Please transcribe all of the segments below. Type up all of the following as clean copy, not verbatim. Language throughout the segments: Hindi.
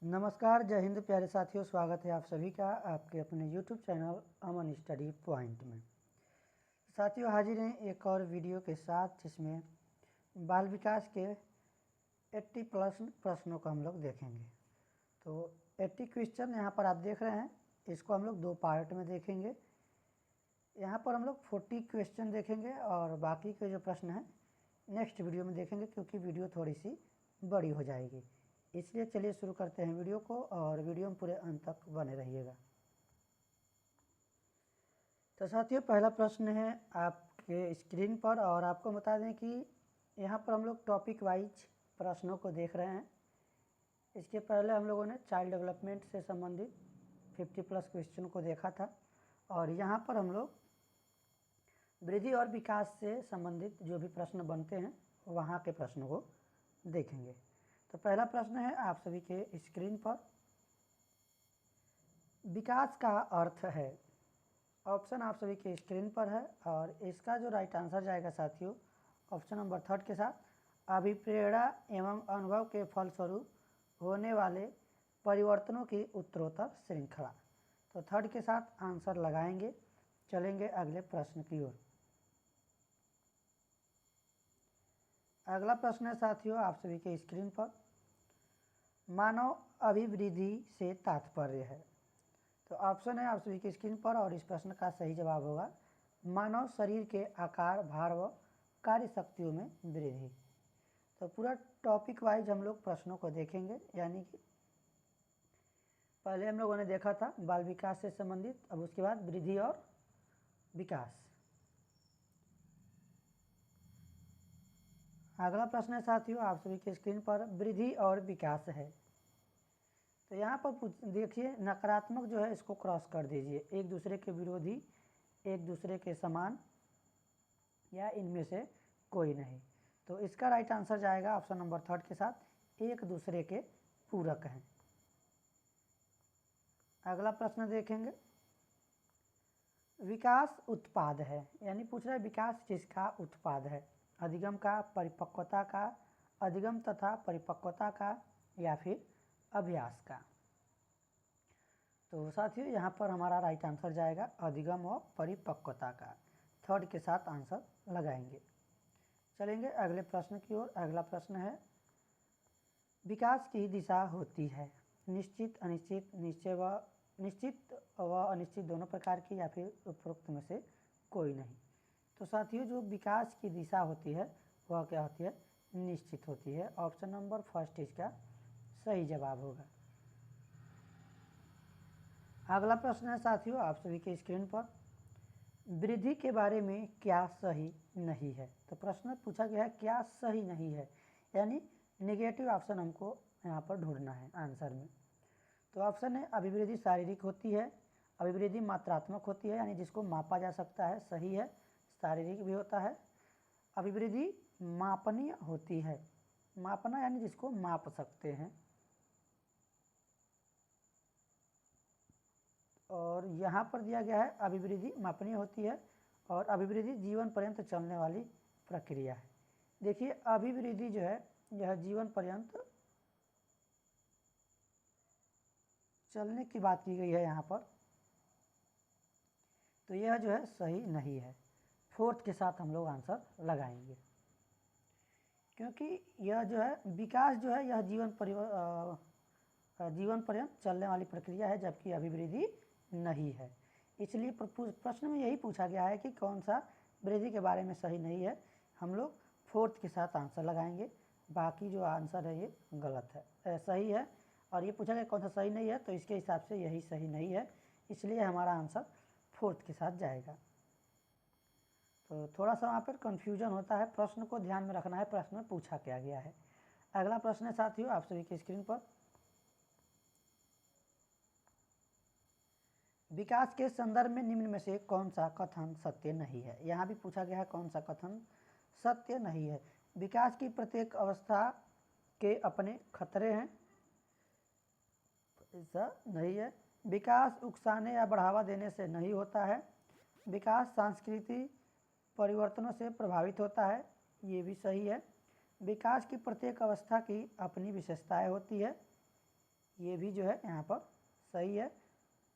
नमस्कार, जय हिंद प्यारे साथियों। स्वागत है आप सभी का आपके अपने YouTube चैनल अमन स्टडी पॉइंट में। साथियों, हाजिर हैं एक और वीडियो के साथ जिसमें बाल विकास के 80 प्लस प्रश्नों को हम लोग देखेंगे। तो 80 क्वेश्चन यहाँ पर आप देख रहे हैं, इसको हम लोग 2 पार्ट में देखेंगे। यहाँ पर हम लोग 40 क्वेश्चन देखेंगे और बाकी के जो प्रश्न हैं नेक्स्ट वीडियो में देखेंगे, क्योंकि वीडियो थोड़ी सी बड़ी हो जाएगी। इसलिए चलिए शुरू करते हैं वीडियो को और वीडियो में पूरे अंत तक बने रहिएगा। तो साथियों, पहला प्रश्न है आपके स्क्रीन पर और आपको बता दें कि यहाँ पर हम लोग टॉपिक वाइज प्रश्नों को देख रहे हैं। इसके पहले हम लोगों ने चाइल्ड डेवलपमेंट से संबंधित 50 प्लस क्वेश्चन को देखा था और यहाँ पर हम लोग वृद्धि और विकास से संबंधित जो भी प्रश्न बनते हैं वहाँ के प्रश्नों को देखेंगे। तो पहला प्रश्न है आप सभी के स्क्रीन पर, विकास का अर्थ है। ऑप्शन आप सभी के स्क्रीन पर है और इसका जो राइट आंसर जाएगा साथियों, ऑप्शन नंबर 3 के साथ, अभिप्रेरणा एवं अनुभव के फलस्वरूप होने वाले परिवर्तनों की उत्तरोत्तर श्रृंखला। तो 3 के साथ आंसर लगाएंगे। चलेंगे अगले प्रश्न की ओर। अगला प्रश्न है साथियों आप सभी के स्क्रीन पर, मानव अभिवृद्धि से तात्पर्य है। तो ऑप्शन है आप सभी की स्क्रीन पर और इस प्रश्न का सही जवाब होगा मानव शरीर के आकार, भार व कार्य शक्तियों में वृद्धि। तो पूरा टॉपिक वाइज हम लोग प्रश्नों को देखेंगे, यानी कि पहले हम लोगों ने देखा था बाल विकास से संबंधित, अब उसके बाद वृद्धि और विकास। अगला प्रश्न है साथियों आप सभी के स्क्रीन पर, वृद्धि और विकास है। तो यहाँ पर देखिए, नकारात्मक जो है इसको क्रॉस कर दीजिए, एक दूसरे के विरोधी, एक दूसरे के समान या इनमें से कोई नहीं। तो इसका राइट आंसर जाएगा ऑप्शन नंबर 3 के साथ, एक दूसरे के पूरक हैं। अगला प्रश्न देखेंगे, विकास उत्पाद है, यानी पूछ रहा है विकास किसका उत्पाद है, अधिगम का, परिपक्वता का, अधिगम तथा परिपक्वता का या फिर अभ्यास का। तो साथियों यहाँ पर हमारा राइट आंसर जाएगा अधिगम और परिपक्वता का। 3 के साथ आंसर लगाएंगे। चलेंगे अगले प्रश्न की ओर। अगला प्रश्न है, विकास की दिशा होती है निश्चित, अनिश्चित, निश्चित व अनिश्चित दोनों प्रकार की या फिर उपरोक्त में से कोई नहीं। तो साथियों जो विकास की दिशा होती है वह क्या होती है, निश्चित होती है। ऑप्शन नंबर 1 इसका सही जवाब होगा। अगला प्रश्न है साथियों आप सभी के स्क्रीन पर, वृद्धि के बारे में क्या सही नहीं है। तो प्रश्न पूछा गया है क्या सही नहीं है, यानी नेगेटिव ऑप्शन हमको यहाँ पर ढूंढना है आंसर में। तो ऑप्शन है अभिवृद्धि शारीरिक होती है, अभिवृद्धि मात्रात्मक होती है, यानी जिसको मापा जा सकता है, सही है, शारीरिक भी होता है। अभिवृद्धि मापनीय होती है, मापना यानी जिसको माप सकते हैं। और यहाँ पर दिया गया है अभिवृद्धि मापनीय होती है और अभिवृद्धि जीवन पर्यंत चलने वाली प्रक्रिया है। देखिए अभिवृद्धि जो है यह जीवन पर्यंत चलने की बात की गई है यहाँ पर, तो यह जो है सही नहीं है। 4 के साथ हम लोग आंसर लगाएंगे, क्योंकि यह जो है विकास जो है यह जीवन पर्यंत चलने वाली प्रक्रिया है, जबकि अभिवृद्धि नहीं है। इसलिए प्रश्न में यही पूछा गया है कि कौन सा वृद्धि के बारे में सही नहीं है। हम लोग 4 के साथ आंसर लगाएंगे, बाकी जो आंसर है ये गलत है, सही है। और ये पूछा गया कौन सा सही नहीं है, तो इसके हिसाब से यही सही नहीं है, इसलिए हमारा आंसर 4 के साथ जाएगा। तो थोड़ा सा वहाँ पर कन्फ्यूजन होता है, प्रश्न को ध्यान में रखना है, प्रश्न में पूछा क्या गया है। अगला प्रश्न है साथियों आप सभी की स्क्रीन पर, विकास के संदर्भ में निम्न में से कौन सा कथन सत्य नहीं है। यहाँ भी पूछा गया है कौन सा कथन सत्य नहीं है। विकास की प्रत्येक अवस्था के अपने खतरे हैं, ऐसा नहीं है। विकास उकसाने या बढ़ावा देने से नहीं होता है। विकास सांस्कृतिक परिवर्तनों से प्रभावित होता है, ये भी सही है। विकास की प्रत्येक अवस्था की अपनी विशेषताएं होती है। ये भी जो है यहाँ पर सही है।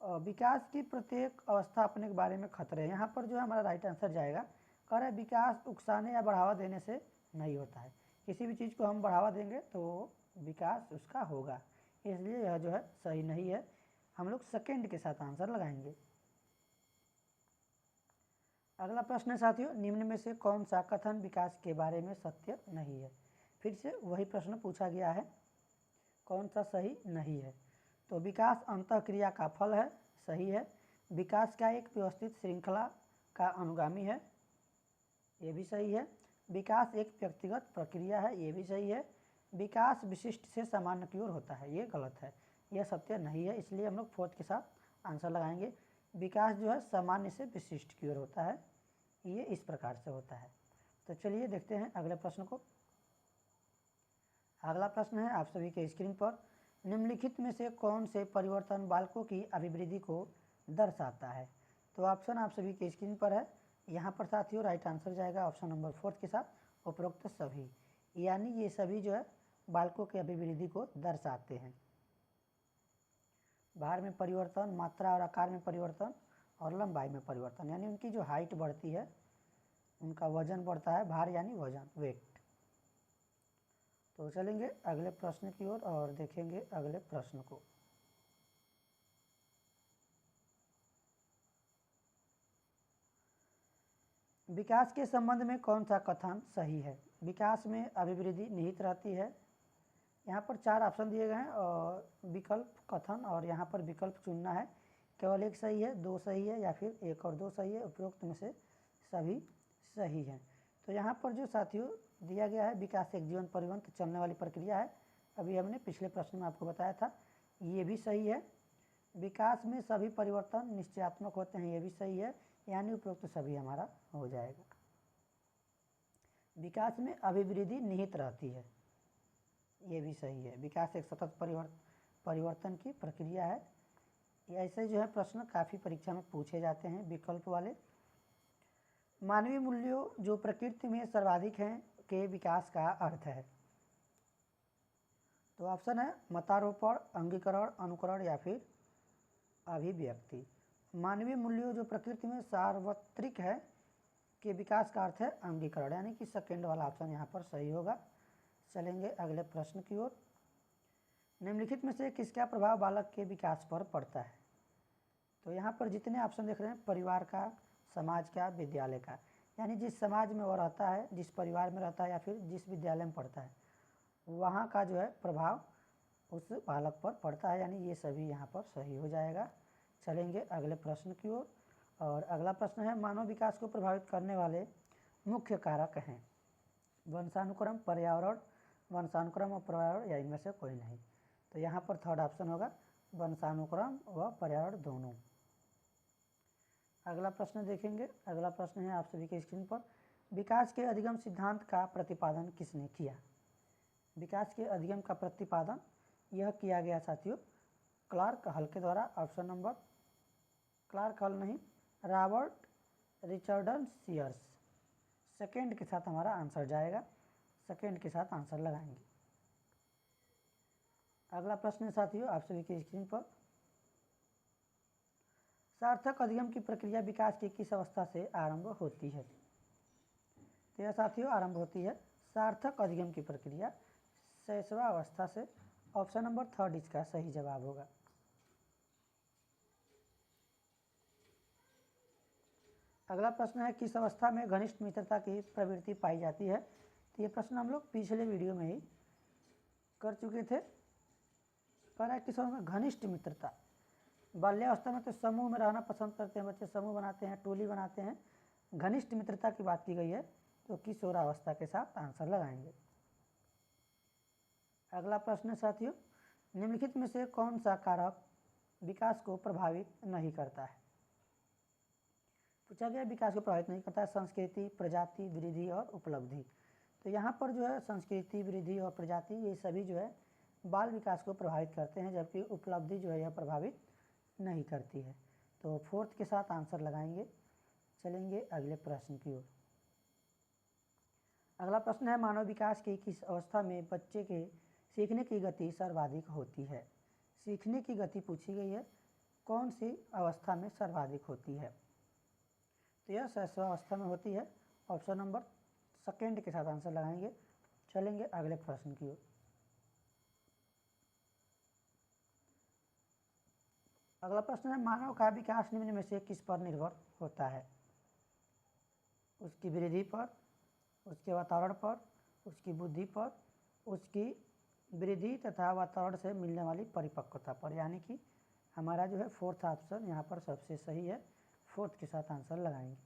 और विकास की प्रत्येक अवस्था अपने के बारे में खतरे है, यहाँ पर जो है हमारा राइट आंसर जाएगा। कह रहे विकास उकसाने या बढ़ावा देने से नहीं होता है, किसी भी चीज़ को हम बढ़ावा देंगे तो विकास उसका होगा, इसलिए यह जो है सही नहीं है। हम लोग सेकेंड के साथ आंसर लगाएंगे। अगला प्रश्न है साथियों, निम्न में से कौन सा कथन विकास के बारे में सत्य नहीं है। फिर से वही प्रश्न पूछा गया है, कौन सा सही नहीं है। तो विकास अंतःक्रिया का फल है, सही है। विकास का एक व्यवस्थित श्रृंखला का अनुगामी है, ये भी सही है। विकास एक व्यक्तिगत प्रक्रिया है, ये भी सही है। विकास विशिष्ट से सामान्य की ओर होता है, ये गलत है, यह सत्य नहीं है, इसलिए हम लोग फोर्थ के साथ आंसर लगाएंगे। विकास जो है सामान्य से विशिष्ट की ओर होता है, ये इस प्रकार से होता है। तो चलिए देखते हैं अगले प्रश्न को। अगला प्रश्न है आप सभी के स्क्रीन पर, निम्नलिखित में से कौन से परिवर्तन बालकों की अभिवृद्धि को दर्शाता है। तो ऑप्शन आप सभी के स्क्रीन पर है, यहाँ पर साथियों राइट आंसर जाएगा ऑप्शन नंबर 4 के साथ उपरोक्त सभी, यानी ये सभी जो है बालकों के अभिवृद्धि को दर्शाते हैं। भार में परिवर्तन, मात्रा और आकार में परिवर्तन और लंबाई में परिवर्तन, यानी उनकी जो हाइट बढ़ती है, उनका वजन बढ़ता है, भार यानी वजन, वेट। तो चलेंगे अगले प्रश्न की ओर और देखेंगे अगले प्रश्न को। विकास के संबंध में कौन सा कथन सही है। विकास में अभिवृद्धि निहित रहती है। यहाँ पर 4 ऑप्शन दिए गए हैं और विकल्प कथन, और यहाँ पर विकल्प चुनना है, केवल एक सही है, 2 सही है या फिर 1 और 2 सही है, उपरोक्त में से सभी सही हैं। तो यहाँ पर जो साथियों दिया गया है, विकास एक जीवन पर्यंत चलने वाली प्रक्रिया है, अभी हमने पिछले प्रश्न में आपको बताया था, ये भी सही है। विकास में सभी परिवर्तन निश्चयात्मक होते हैं, ये भी सही है, यानी उपरोक्त सभी हमारा हो जाएगा। विकास में अभिवृद्धि निहित रहती है, ये भी सही है। विकास एक सतत परिवर्तन की प्रक्रिया है। ऐसे जो है प्रश्न काफ़ी परीक्षा में पूछे जाते हैं, विकल्प वाले। मानवीय मूल्यों जो प्रकृति में सर्वाधिक हैं के विकास का अर्थ है। तो ऑप्शन है मतारोपण, अंगीकरण, अनुकरण या फिर अभिव्यक्ति। मानवीय मूल्यों जो प्रकृति में सार्वत्रिक है के विकास का अर्थ है अंगीकरण, यानी कि सेकेंड वाला ऑप्शन यहाँ पर सही होगा। चलेंगे अगले प्रश्न की ओर। निम्नलिखित में से किसका प्रभाव बालक के विकास पर पड़ता है। तो यहाँ पर जितने ऑप्शन देख रहे हैं, परिवार का, समाज का, विद्यालय का, यानी जिस समाज में वो रहता है, जिस परिवार में रहता है या फिर जिस विद्यालय में पढ़ता है, वहाँ का जो है प्रभाव उस बालक पर पड़ता है, यानी ये सभी यहाँ पर सही हो जाएगा। चलेंगे अगले प्रश्न की ओर और अगला प्रश्न है, मानव विकास को प्रभावित करने वाले मुख्य कारक हैं। वंशानुक्रम, पर्यावरण, वंशानुक्रम और पर्यावरण, या इनमें से कोई नहीं। तो यहाँ पर थर्ड ऑप्शन होगा, वंशानुक्रम व पर्यावरण दोनों। अगला प्रश्न देखेंगे। अगला प्रश्न है आप सभी के स्क्रीन पर, विकास के अधिगम सिद्धांत का प्रतिपादन किसने किया। विकास के अधिगम का प्रतिपादन यह किया गया साथियों क्लार्क हल के द्वारा। ऑप्शन नंबर, क्लार्क हल नहीं, रॉबर्ट रिचर्डसन सीयर्स। सेकेंड के साथ हमारा आंसर जाएगा, सेकेंड के साथ आंसर लगाएंगे। अगला प्रश्न है साथियों आप सभी की स्क्रीन पर, सार्थक अधिगम की प्रक्रिया विकास की किस अवस्था से आरंभ होती है। तो यह साथियों आरंभ होती है सार्थक अधिगम की प्रक्रिया शैशवा अवस्था से। ऑप्शन नंबर थर्ड इसका सही जवाब होगा। अगला प्रश्न है, किस अवस्था में घनिष्ठ मित्रता की प्रवृत्ति पाई जाती है। तो ये प्रश्न हम लोग पिछले वीडियो में ही कर चुके थे। कह रहा है किस अवस्था में घनिष्ठ मित्रता, बाल्यावस्था में तो समूह में रहना पसंद करते हैं बच्चे, समूह बनाते हैं, टोली बनाते हैं। घनिष्ठ मित्रता की बात की गई है, तो किशोरावस्था के साथ आंसर लगाएंगे। अगला प्रश्न साथियों, निम्नलिखित में से कौन सा कारक विकास को प्रभावित नहीं करता है। पूछा गया विकास को प्रभावित नहीं करता है, संस्कृति, प्रजाति, वृद्धि और उपलब्धि। तो यहाँ पर जो है संस्कृति, वृद्धि और प्रजाति, ये सभी जो है बाल विकास को प्रभावित करते हैं, जबकि उपलब्धि जो है यह प्रभावित नहीं करती है। तो फोर्थ के साथ आंसर लगाएंगे। चलेंगे अगले प्रश्न की ओर। अगला प्रश्न है, मानव विकास की किस अवस्था में बच्चे के सीखने की गति सर्वाधिक होती है। सीखने की गति पूछी गई है, कौन सी अवस्था में सर्वाधिक होती है? तो यह शैशवावस्था में होती है। ऑप्शन नंबर सेकेंड के साथ आंसर लगाएंगे। चलेंगे अगले प्रश्न की ओर। अगला प्रश्न है, मानव का विकास निम्न में से किस पर निर्भर होता है? उसकी वृद्धि पर, उसके वातावरण पर, उसकी बुद्धि पर, उसकी वृद्धि तथा वातावरण से मिलने वाली परिपक्वता पर। यानी कि हमारा जो है फोर्थ ऑप्शन यहाँ पर सबसे सही है। फोर्थ के साथ आंसर लगाएंगे।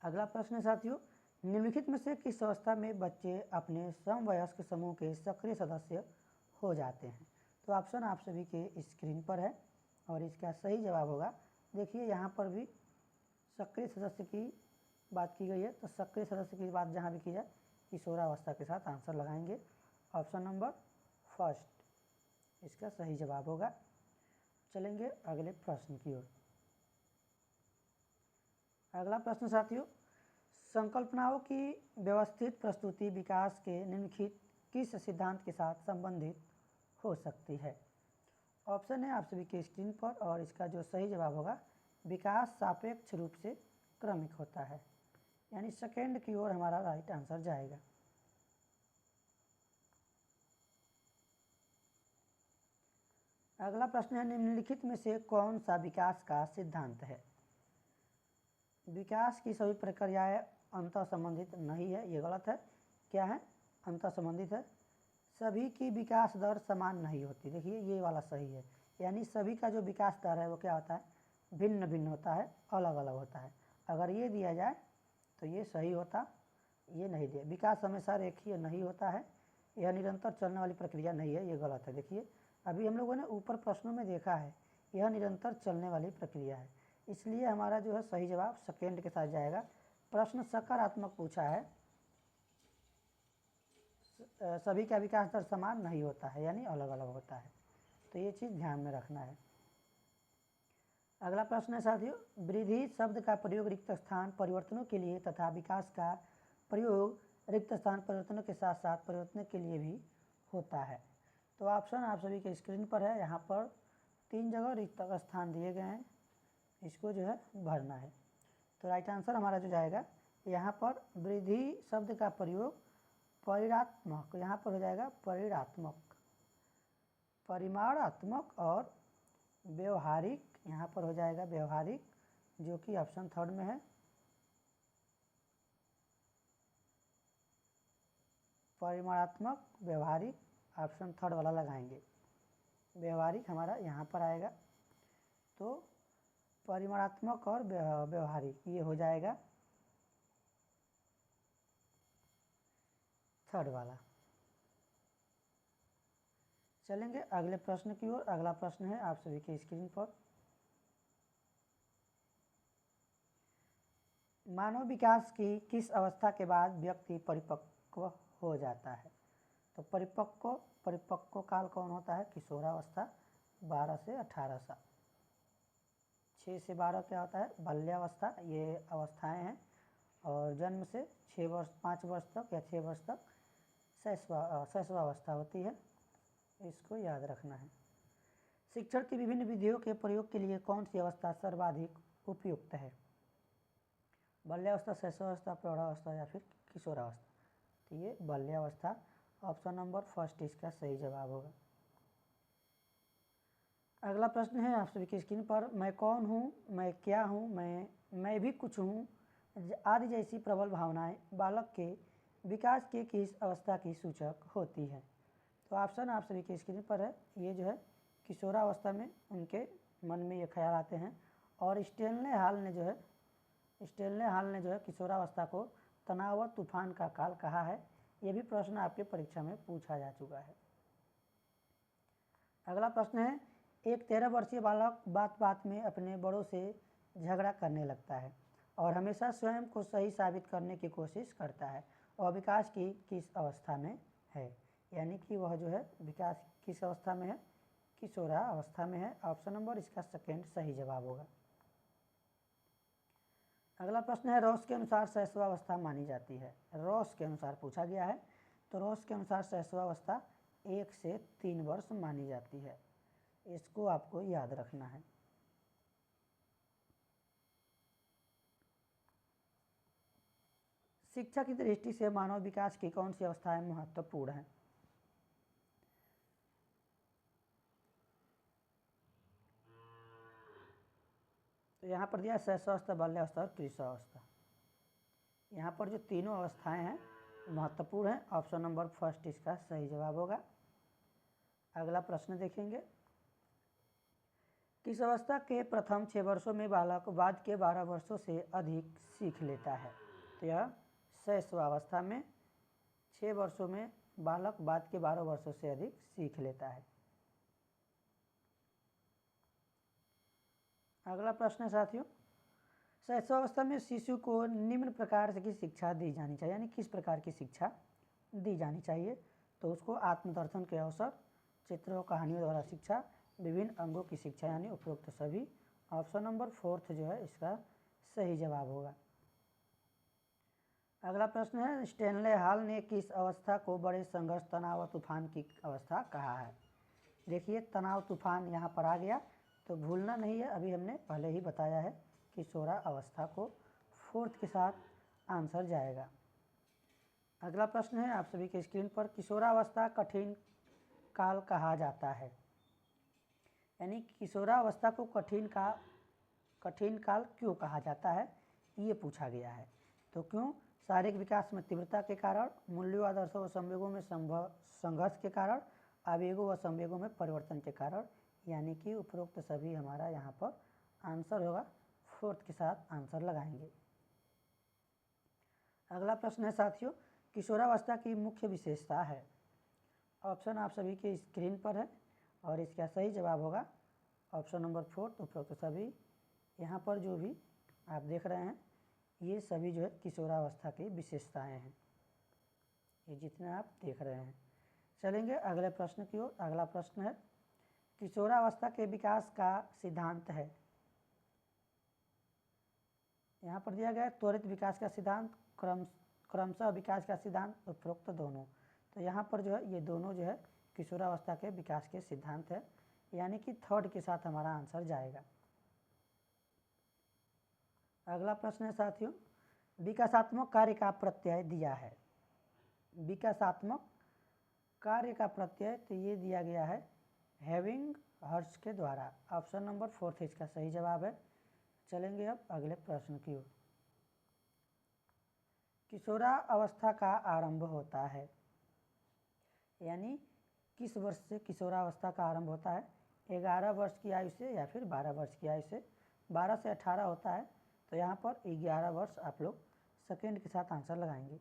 अगला प्रश्न है साथियों, निम्नलिखित में से किस अवस्था में बच्चे अपने समवयस्क समूह के सक्रिय सदस्य हो जाते हैं? तो ऑप्शन आप सभी के स्क्रीन पर है और इसका सही जवाब होगा, देखिए यहाँ पर भी सक्रिय सदस्य की बात की गई है। तो सक्रिय सदस्य की बात जहाँ भी की जाए किशोरावस्था के साथ आंसर लगाएंगे। ऑप्शन नंबर फर्स्ट इसका सही जवाब होगा। चलेंगे अगले प्रश्न की ओर। अगला प्रश्न साथियों, संकल्पनाओं की व्यवस्थित प्रस्तुति विकास के निम्नलिखित किस सिद्धांत के साथ संबंधित हो सकती है? ऑप्शन है आप सभी के स्क्रीन पर और इसका जो सही जवाब होगा, विकास सापेक्ष रूप से क्रमिक होता है। यानी सेकेंड की ओर हमारा राइट आंसर जाएगा। अगला प्रश्न है, निम्नलिखित में से कौन सा विकास का सिद्धांत है? विकास की सभी प्रक्रियाएं अंतः संबंधित नहीं है, ये गलत है। क्या है? अंतः संबंधित है। सभी की विकास दर समान नहीं होती, देखिए ये वाला सही है। यानी सभी का जो विकास दर है वो क्या होता है? भिन्न भिन्न होता है, अलग अलग होता है। अगर ये दिया जाए तो ये सही होता, ये नहीं दिया। विकास हमेशा रेखीय नहीं होता है, यह निरंतर चलने वाली प्रक्रिया नहीं है, ये गलत है। देखिए अभी हम लोगों ने ऊपर प्रश्नों में देखा है, यह निरंतर चलने वाली प्रक्रिया है, इसलिए हमारा जो है सही जवाब सेकेंड के साथ जाएगा। प्रश्न सकारात्मक पूछा है, सभी का विकास दर समान नहीं होता है, यानी अलग अलग होता है, तो ये चीज़ ध्यान में रखना है। अगला प्रश्न है साथियों, वृद्धि शब्द का प्रयोग रिक्त स्थान परिवर्तनों के लिए तथा विकास का प्रयोग रिक्त स्थान परिवर्तनों के साथ साथ परिवर्तनों के लिए भी होता है। तो ऑप्शन आप सभी के स्क्रीन पर है, यहाँ पर 3 जगह रिक्त स्थान दिए गए हैं, इसको जो है भरना है। तो राइट आंसर हमारा जो जाएगा, यहाँ पर वृद्धि शब्द का प्रयोग परिणात्मक, यहाँ पर हो जाएगा परिणात्मक, परिमाणात्मक और व्यवहारिक, यहाँ पर हो जाएगा व्यवहारिक, जो कि ऑप्शन थर्ड में है। परिमाणात्मक व्यवहारिक ऑप्शन थर्ड वाला लगाएंगे, व्यवहारिक हमारा यहाँ पर आएगा। तो परिमाणात्मक और व्यवहारिक ये हो जाएगा थर्ड वाला। चलेंगे अगले प्रश्न की ओर। अगला प्रश्न है आप सभी के स्क्रीन पर, मानव विकास की किस अवस्था के बाद व्यक्ति परिपक्व हो जाता है? तो परिपक्व काल कौन होता है? किशोरावस्था 12 से 18 साल। 6 से 12 क्या होता है? बाल्यावस्था, ये अवस्थाएं हैं। और जन्म से 6 वर्ष 5 वर्ष तक या 6 वर्ष तक शैशवावस्था होती है, इसको याद रखना है। शिक्षण की विभिन्न विधियों के प्रयोग के लिए कौन सी अवस्था सर्वाधिक उपयुक्त है? बाल्यावस्था, शैशवावस्था, प्रौढ़ावस्था या फिर किशोरावस्था? तो ये बाल्यावस्था, ऑप्शन नंबर फर्स्ट इसका सही जवाब होगा। अगला प्रश्न है आप सभी की स्क्रीन पर, मैं कौन हूँ, मैं क्या हूँ, मैं भी कुछ हूँ आदि जैसी प्रबल भावनाएं बालक के विकास के किस अवस्था की सूचक होती है? तो ऑप्शन आप सभी की स्क्रीन पर है, ये जो है किशोरावस्था में उनके मन में ये ख्याल आते हैं। और स्टेनले हाल ने जो है किशोरावस्था को तनाव और तूफान का काल कहा है। ये भी प्रश्न आपके परीक्षा में पूछा जा चुका है। अगला प्रश्न है, एक 13 वर्षीय बालक बात बात में अपने बड़ों से झगड़ा करने लगता है और हमेशा स्वयं को सही साबित करने की कोशिश करता है और विकास की किस अवस्था में है? यानी कि वह जो है विकास किस अवस्था में है? किशोरावस्था में है। ऑप्शन नंबर इसका सेकेंड सही जवाब होगा। अगला प्रश्न है, रॉस के अनुसार शैशवावस्था मानी जाती है। रॉस के अनुसार पूछा गया है, तो रॉस के अनुसार शैशवावस्था 1 से 3 वर्ष मानी जाती है। इसको आपको याद रखना है। शिक्षा की दृष्टि से मानव विकास की कौन सी अवस्थाएं महत्वपूर्ण हैं? तो यहाँ पर दिया शैशवावस्था, बाल्यावस्था और किशोरावस्था। यहाँ पर जो तीनों अवस्थाएं हैं महत्वपूर्ण हैं। ऑप्शन नंबर फर्स्ट इसका सही जवाब होगा। अगला प्रश्न देखेंगे। किस अवस्था के प्रथम 6 वर्षों में बालक बाद के 12 वर्षों से अधिक सीख लेता है? तो यह शैशवावस्था में 6 वर्षों में बालक बाद के 12 वर्षों से अधिक सीख लेता है। अगला प्रश्न है साथियों, शैशवावस्था में शिशु को निम्न प्रकार से की शिक्षा दी जानी चाहिए, यानी किस प्रकार की शिक्षा दी जानी चाहिए? तो उसको आत्मदर्शन के अवसर, चित्रों और कहानियों द्वारा शिक्षा, विभिन्न अंगों की शिक्षा, यानी उपरोक्त सभी। ऑप्शन नंबर फोर्थ जो है इसका सही जवाब होगा। अगला प्रश्न है, स्टैनले हॉल ने किस अवस्था को बड़े संघर्ष, तनाव और तूफान की अवस्था कहा है? देखिए तनाव तूफान यहाँ पर आ गया तो भूलना नहीं है, अभी हमने पहले ही बताया है। किशोरा अवस्था को फोर्थ के साथ आंसर जाएगा। अगला प्रश्न है आप सभी के स्क्रीन पर, किशोरावस्था कठिन काल कहा जाता है, यानी किशोरावस्था को कठिन काल क्यों कहा जाता है, ये पूछा गया है। तो क्यों? शारीरिक विकास में तीव्रता के कारण, मूल्यों, आदर्शों व संवेगों में संघर्ष के कारण, आवेगों व संवेगों में परिवर्तन के कारण, यानी कि उपरोक्त सभी हमारा यहाँ पर आंसर होगा। फोर्थ के साथ आंसर लगाएंगे। अगला प्रश्न है साथियों, किशोरावस्था की मुख्य विशेषता है। ऑप्शन आप सभी के स्क्रीन पर है और इसका सही जवाब होगा ऑप्शन नंबर फोर्थ, उपरोक्त सभी। यहाँ पर जो भी आप देख रहे हैं ये सभी जो है किशोरावस्था की विशेषताएं हैं, ये जितने आप देख रहे हैं। चलेंगे अगले प्रश्न की ओर। अगला प्रश्न है, किशोरावस्था के विकास का सिद्धांत है। यहाँ पर दिया गया है त्वरित विकास का सिद्धांत, क्रमशः विकास का सिद्धांत, उपरोक्त दोनों। तो यहाँ पर जो है ये दोनों जो है किशोरावस्था के विकास के सिद्धांत है, यानी कि थर्ड के साथ हमारा आंसर जाएगा। अगला प्रश्न है साथियों, विकासात्मक कार्य का प्रत्यय दिया है। विकासात्मक कार्य का प्रत्यय तो ये दिया गया है हैविंग हर्ष के द्वारा। ऑप्शन नंबर फोर्थ इसका सही जवाब है। चलेंगे अब अगले प्रश्न की ओर। किशोरावस्था का आरंभ होता है, यानी किस वर्ष से किशोरावस्था का आरंभ होता है? 11 वर्ष की आयु से या फिर 12 वर्ष की आयु से? 12 से 18 होता है, तो यहाँ पर 11 वर्ष आप लोग सेकेंड के साथ आंसर लगाएंगे।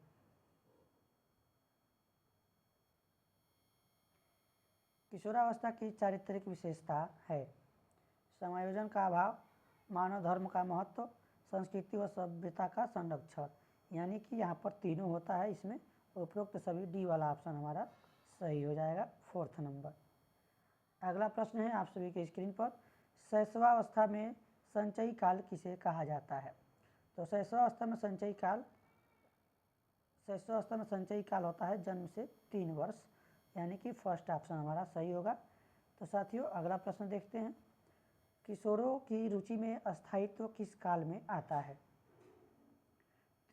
किशोरावस्था की चारित्रिक विशेषता है समायोजन का अभाव, मानव धर्म का महत्व, संस्कृति व सभ्यता का संरक्षण, यानी कि यहाँ पर तीनों होता है इसमें। उपरोक्त सभी डी वाला ऑप्शन हमारा सही हो जाएगा, फोर्थ नंबर। अगला प्रश्न है आप सभी के स्क्रीन पर, शैशवावस्था में संचयी काल किसे कहा जाता है? तो शैशवावस्था में संचयी काल होता है जन्म से 3 वर्ष, यानी कि फर्स्ट ऑप्शन हमारा सही होगा। तो साथियों अगला प्रश्न देखते हैं, किशोरों की रुचि में अस्थायित्व किस काल में आता है?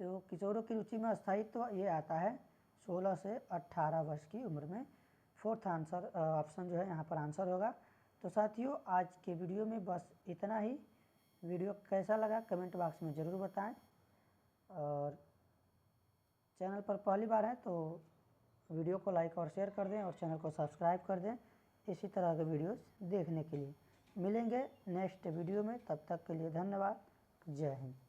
तो किशोरों की रुचि में अस्थायित्व ये आता है 16 से 18 वर्ष की उम्र में। फोर्थ आंसर ऑप्शन जो है यहाँ पर आंसर होगा। तो साथियों आज के वीडियो में बस इतना ही। वीडियो कैसा लगा कमेंट बॉक्स में ज़रूर बताएं, और चैनल पर पहली बार है तो वीडियो को लाइक और शेयर कर दें और चैनल को सब्सक्राइब कर दें इसी तरह के वीडियोस देखने के लिए। मिलेंगे नेक्स्ट वीडियो में, तब तक के लिए धन्यवाद। जय हिंद।